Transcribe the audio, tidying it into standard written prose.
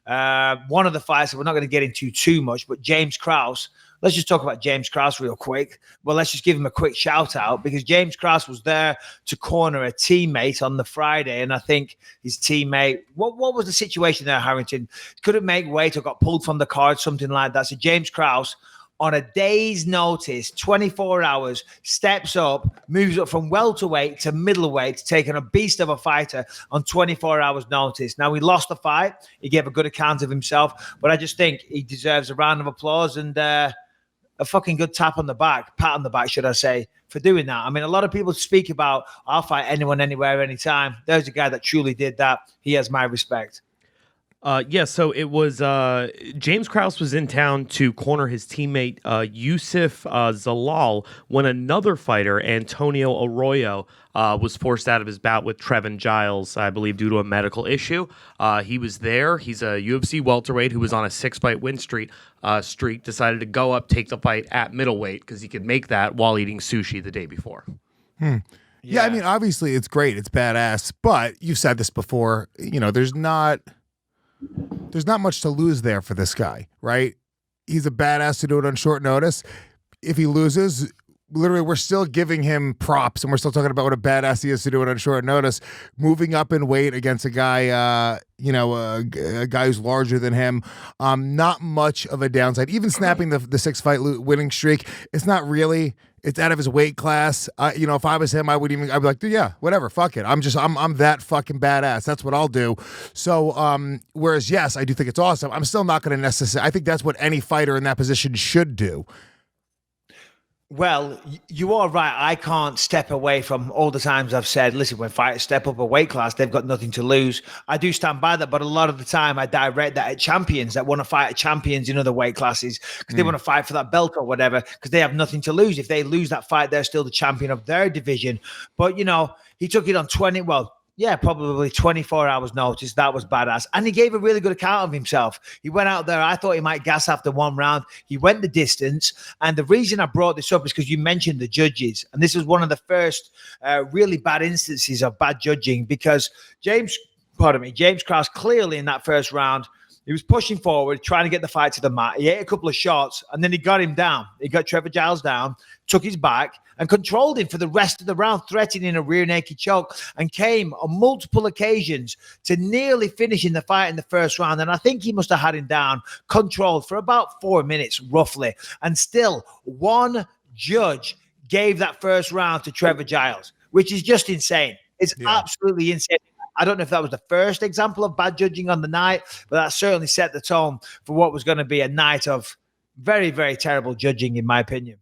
One of the fights, we're not going to get into too much, but James Krause. Let's just talk about James Krause real quick. Well, let's just give him a quick shout out because James Krause was there to corner a teammate on the Friday. And I think his teammate, what was the situation there, Harrington? Couldn't make weight or got pulled from the card, something like that. So James Krause, on a day's notice, 24 hours, steps up, moves up from welterweight to middleweight, taking a beast of a fighter on 24 hours notice. Now, he lost the fight. He gave a good account of himself, but I just think he deserves a round of applause and a fucking good pat on the back, should I say, for doing that. I mean, a lot of people speak about, I'll fight anyone, anywhere, anytime. There's a guy that truly did that. He has my respect. So it was James Krause was in town to corner his teammate Yusuf Zalal when another fighter, Antonio Arroyo, was forced out of his bout with Trevin Giles, I believe, due to a medical issue. He was there. He's a UFC welterweight who was on a 6-fight win streak, decided to go up, take the fight at middleweight because he could make that while eating sushi the day before. Yeah, I mean, obviously it's great. It's badass. But you've said this before, there's not much to lose there for this guy, right? He's a badass to do it on short notice. If he loses, literally, we're still giving him props, and we're still talking about what a badass he is to do it on short notice. Moving up in weight against a guy, a guy who's larger than him. Not much of a downside. Even snapping the 6-fight winning streak, it's not really. It's out of his weight class. If I was him, I'd be like, dude, yeah, whatever, fuck it. I'm that fucking badass. That's what I'll do. So, whereas, yes, I do think it's awesome. I'm still not going to necessarily. I think that's what any fighter in that position should do. Well, you are right. I can't step away from all the times I've said, listen, when fighters step up a weight class, they've got nothing to lose. I do stand by that, but a lot of the time I direct that at champions that want to fight at champions in other weight classes because they want to fight for that belt or whatever because they have nothing to lose. If they lose that fight, they're still the champion of their division. But, he took it on probably 24 hours notice. That was badass. And he gave a really good account of himself. He went out there. I thought he might gas after one round. He went the distance. And the reason I brought this up is because you mentioned the judges. And this was one of the first really bad instances of bad judging because James Krause clearly in that first round, he was pushing forward, trying to get the fight to the mat. He ate a couple of shots, and then he got him down. He got Trevin Giles down, took his back, and controlled him for the rest of the round, threatening a rear naked choke, and came on multiple occasions to nearly finishing the fight in the first round. And I think he must have had him down, controlled for about 4 minutes, roughly. And still, one judge gave that first round to Trevin Giles, which is just insane. It's absolutely insane. I don't know if that was the first example of bad judging on the night, but that certainly set the tone for what was going to be a night of very, very terrible judging, in my opinion.